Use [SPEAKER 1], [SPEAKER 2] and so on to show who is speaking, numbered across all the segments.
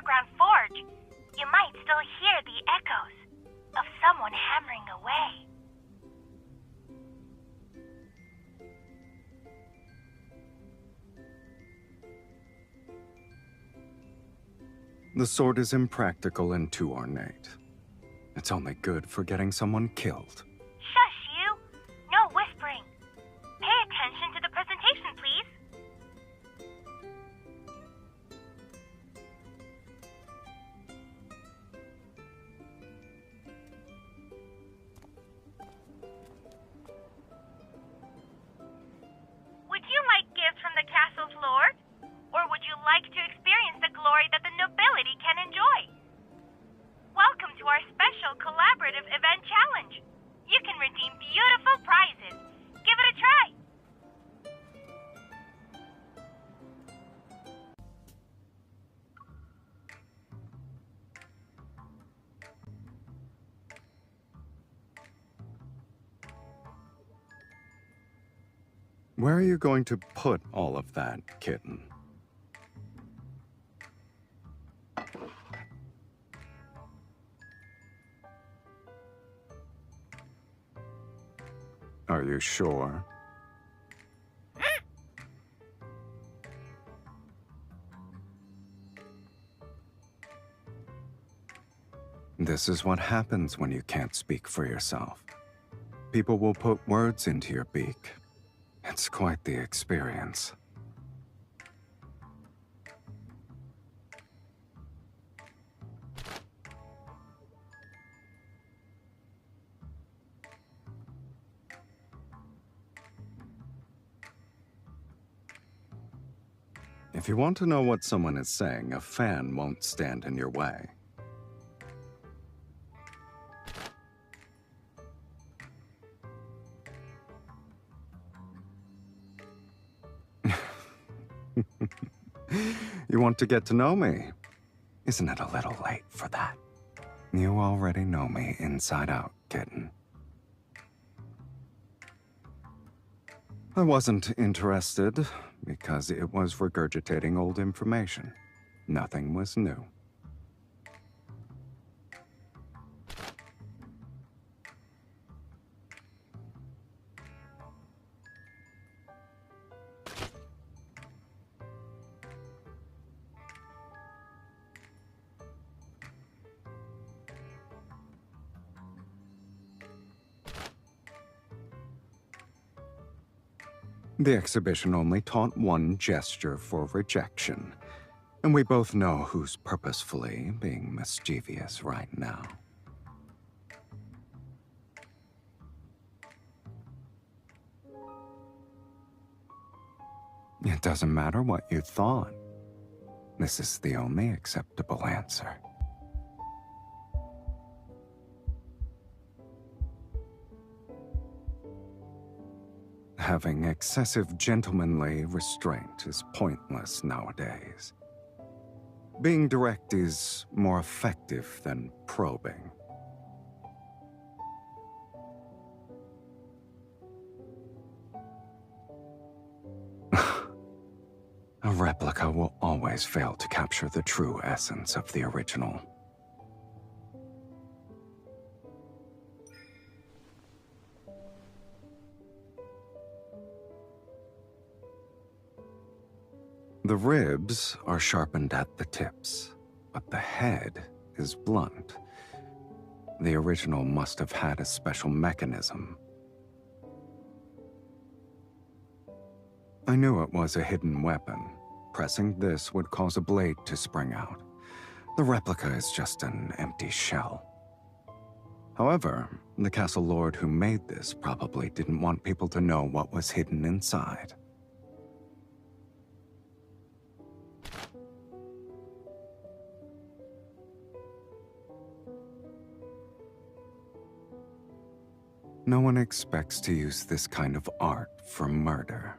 [SPEAKER 1] underground forge, you might still hear the echoes of someone hammering away.
[SPEAKER 2] The sword is impractical and too ornate. It's only good for getting someone killed.
[SPEAKER 1] Shush, you! No whispering. Pay attention to the presentation, please. Would you like gifts from the castle's lord? Or would you like to experience the glory that the nobility can enjoy? Welcome to our special collaborative event challenge. You can redeem beautiful prizes. Give it a try.
[SPEAKER 2] Where are you going to put all of that, kitten? Are you sure? This is what happens when you can't speak for yourself. People will put words into your beak. It's quite the experience. If you want to know what someone is saying, a fan won't stand in your way. You want to get to know me? Isn't it a little late for that? You already know me inside out, kitten. I wasn't interested because it was regurgitating old information. Nothing was new. The exhibition only taught one gesture for rejection, and we both know who's purposefully being mischievous right now. It doesn't matter what you thought. This is the only acceptable answer. Having excessive gentlemanly restraint is pointless nowadays. Being direct is more effective than probing. A replica will always fail to capture the true essence of the original. The ribs are sharpened at the tips, but the head is blunt. The original must have had a special mechanism. I knew it was a hidden weapon. Pressing this would cause a blade to spring out. The replica is just an empty shell. However, the castle lord who made this probably didn't want people to know what was hidden inside. No one expects to use this kind of art for murder.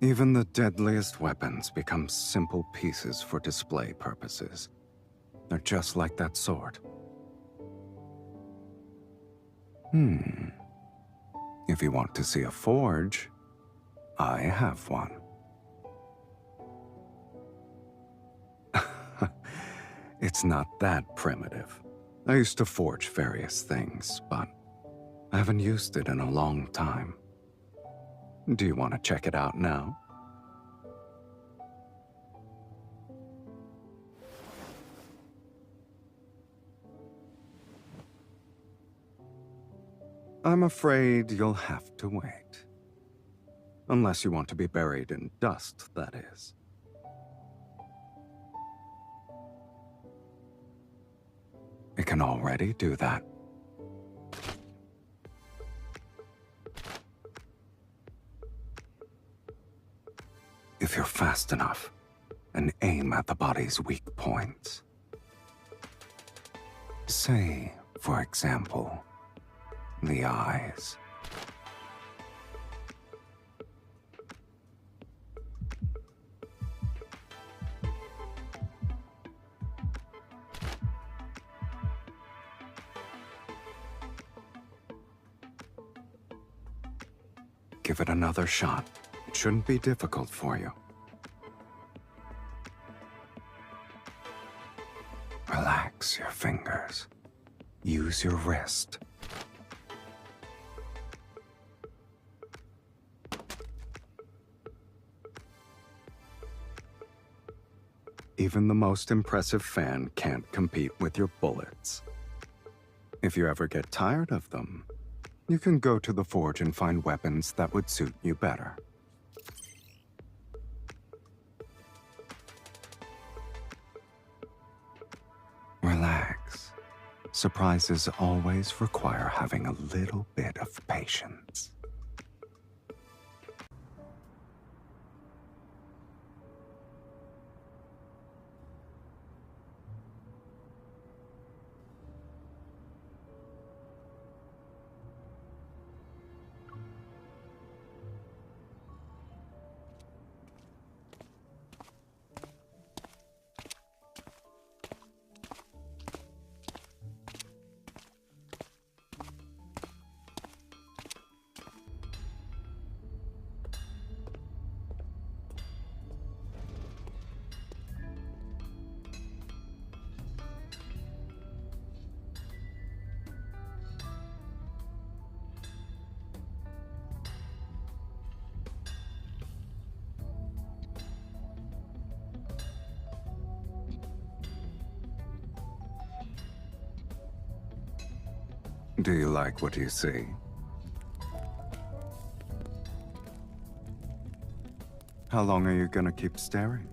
[SPEAKER 2] Even the deadliest weapons become simple pieces for display purposes. They're just like that sword. If you want to see a forge, I have one. It's not that primitive. I used to forge various things, but I haven't used it in a long time. Do you want to check it out now? I'm afraid you'll have to wait. Unless you want to be buried in dust, that is. It can already do that. If you're fast enough, and aim at the body's weak points. Say, for example, the eyes. Give it another shot. It shouldn't be difficult for you. Relax your fingers. Use your wrist. Even the most impressive fan can't compete with your bullets. If you ever get tired of them, you can go to the forge and find weapons that would suit you better. Relax. Surprises always require having a little bit of patience. Do you like what you see? How long are you gonna keep staring?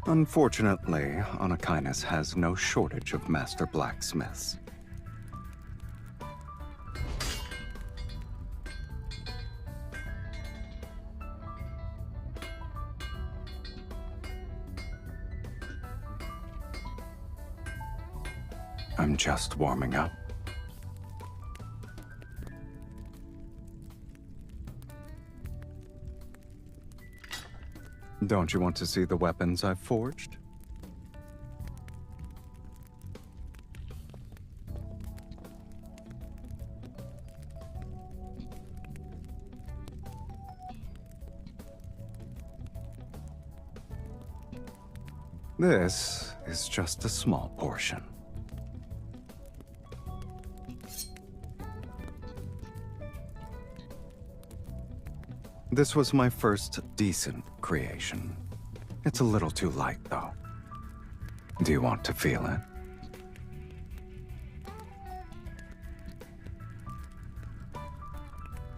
[SPEAKER 2] Unfortunately, Anakinus has no shortage of master blacksmiths. I'm just warming up. Don't you want to see the weapons I've forged? This is just a small portion. This was my first decent creation. It's a little too light, though. Do you want to feel it?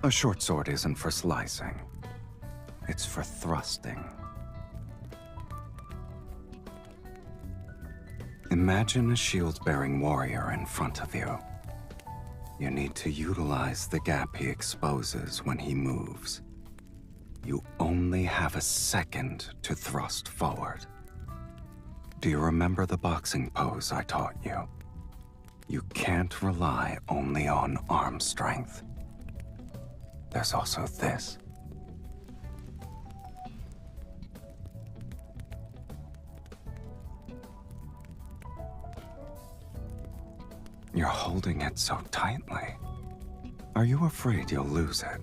[SPEAKER 2] A short sword isn't for slicing. It's for thrusting. Imagine a shield-bearing warrior in front of you. You need to utilize the gap he exposes when he moves. You only have a second to thrust forward. Do you remember the boxing pose I taught you? You can't rely only on arm strength. There's also this. You're holding it so tightly. Are you afraid you'll lose it?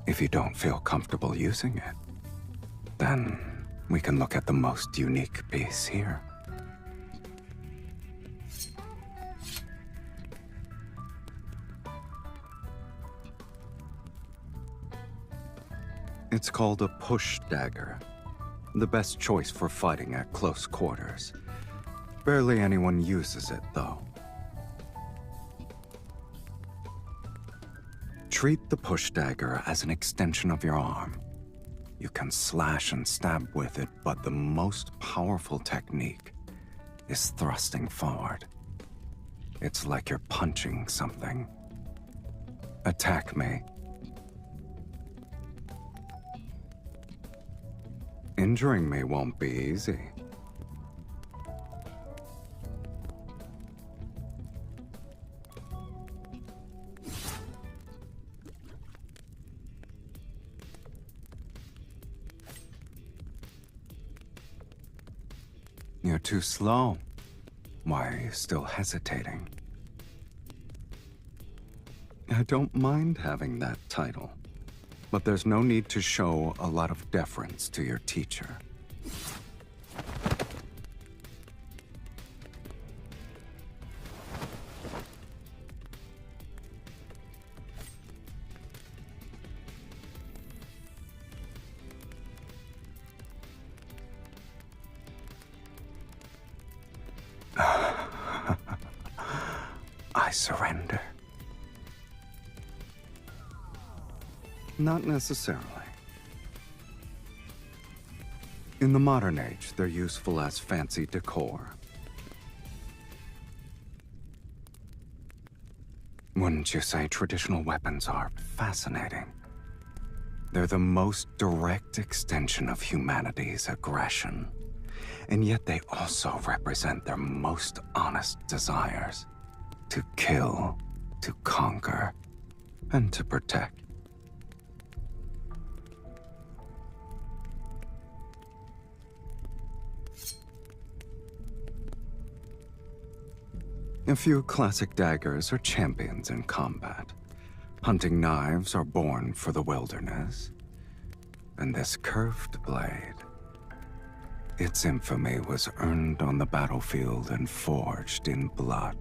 [SPEAKER 2] If you don't feel comfortable using it, then we can look at the most unique piece here. It's called a push dagger. The best choice for fighting at close quarters. Barely anyone uses it, though. Treat the push dagger as an extension of your arm. You can slash and stab with it, but the most powerful technique is thrusting forward. It's like you're punching something. Attack me. Injuring me won't be easy. You're too slow. Why are you still hesitating? I don't mind having that title, but there's no need to show a lot of deference to your teacher. I surrender. Not necessarily. In the modern age, they're useful as fancy decor. Wouldn't you say traditional weapons are fascinating? They're the most direct extension of humanity's aggression. And yet they also represent their most honest desires. To kill, to conquer, and to protect. A few classic daggers are champions in combat. Hunting knives are born for the wilderness. And this curved blade, its infamy was earned on the battlefield and forged in blood.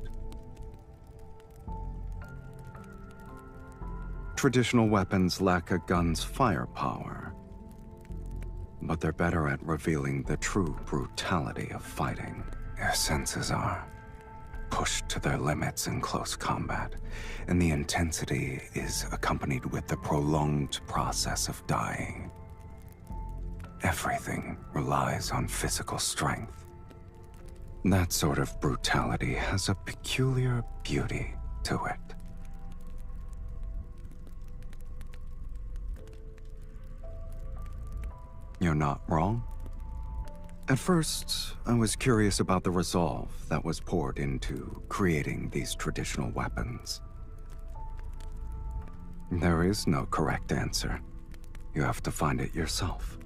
[SPEAKER 2] Traditional weapons lack a gun's firepower, but they're better at revealing the true brutality of fighting. Their senses are pushed to their limits in close combat, and the intensity is accompanied with the prolonged process of dying. Everything relies on physical strength. That sort of brutality has a peculiar beauty to it. You're not wrong. At first, I was curious about the resolve that was poured into creating these traditional weapons. There is no correct answer. You have to find it yourself.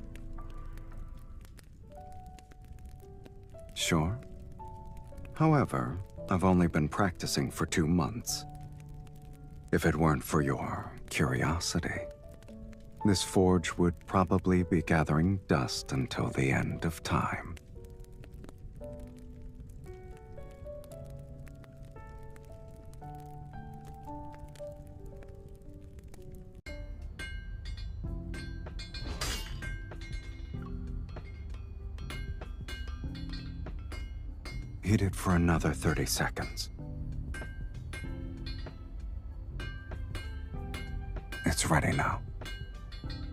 [SPEAKER 2] Sure. However, I've only been practicing for 2 months. If it weren't for your curiosity, this forge would probably be gathering dust until the end of time. Heat it for another 30 seconds. It's ready now.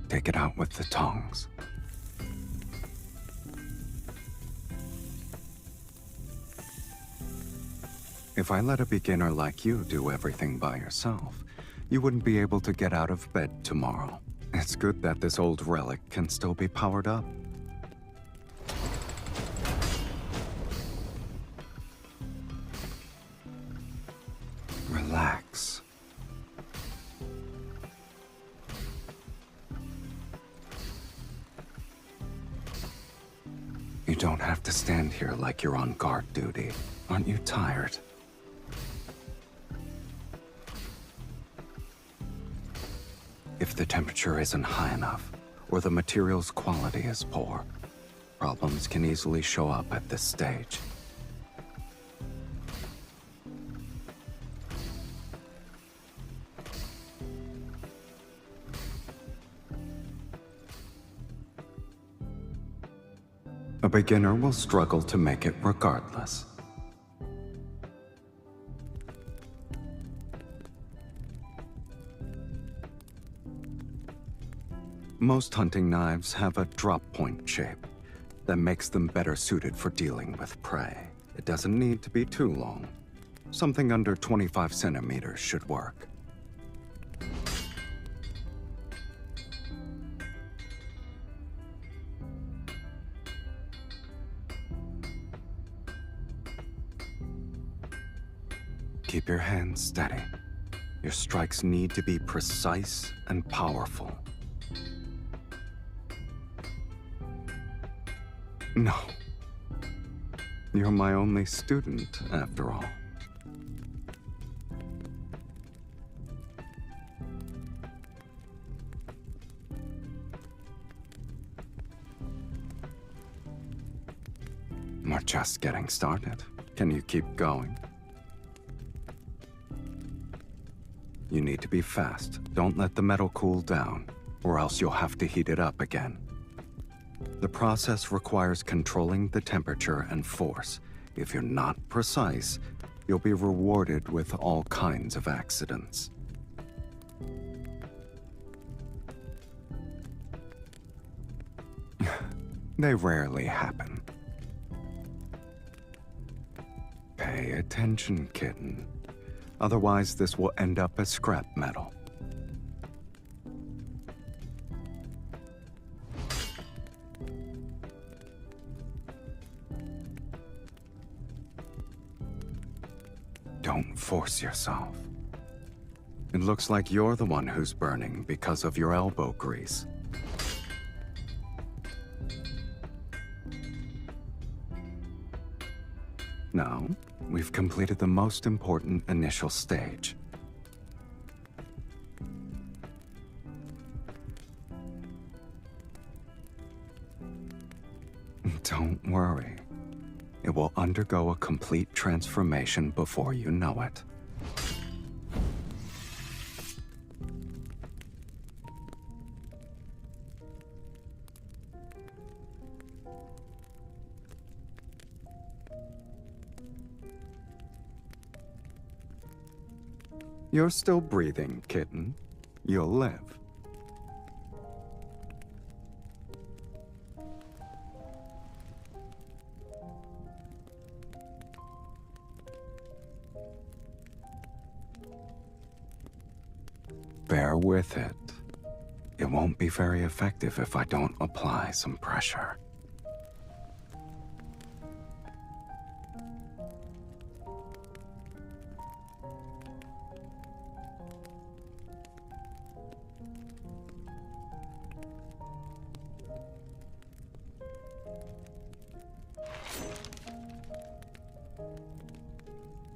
[SPEAKER 2] Take it out with the tongs. If I let a beginner like you do everything by yourself, you wouldn't be able to get out of bed tomorrow. It's good that this old relic can still be powered up. don't have to stand here like you're on guard duty. Aren't you tired? If the temperature isn't high enough, or the material's quality is poor, problems can easily show up at this stage. A beginner will struggle to make it regardless. Most hunting knives have a drop point shape that makes them better suited for dealing with prey. It doesn't need to be too long. Something under 25 centimeters should work. Keep your hands steady. Your strikes need to be precise and powerful. No. You're my only student, after all. We're just getting started. Can you keep going? You need to be fast. Don't let the metal cool down, or else you'll have to heat it up again. The process requires controlling the temperature and force. If you're not precise, you'll be rewarded with all kinds of accidents. They rarely happen. Pay attention, kitten. Otherwise, this will end up as scrap metal. Don't force yourself. It looks like you're the one who's burning because of your elbow grease. Now, we've completed the most important initial stage. Don't worry. It will undergo a complete transformation before you know it. You're still breathing, kitten. You'll live. Bear with it. It won't be very effective if I don't apply some pressure.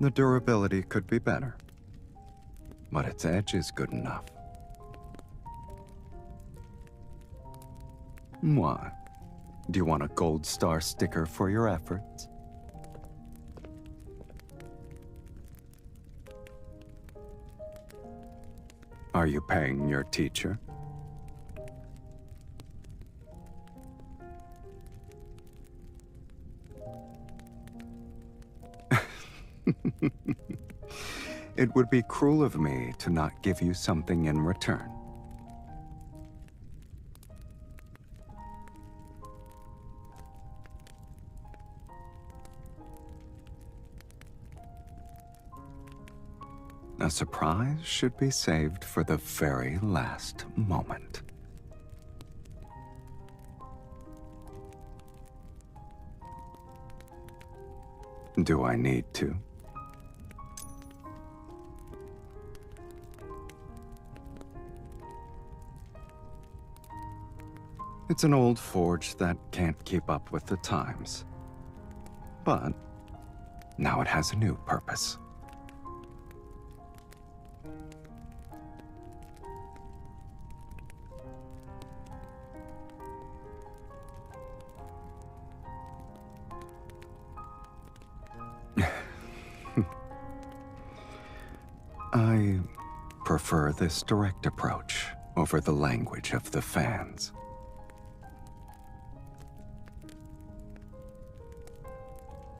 [SPEAKER 2] The durability could be better, but its edge is good enough. What? Do you want a gold star sticker for your efforts? Are you paying your teacher? It would be cruel of me to not give you something in return. A surprise should be saved for the very last moment. Do I need to? It's an old forge that can't keep up with the times. But now it has a new purpose. I prefer this direct approach over the language of the fans.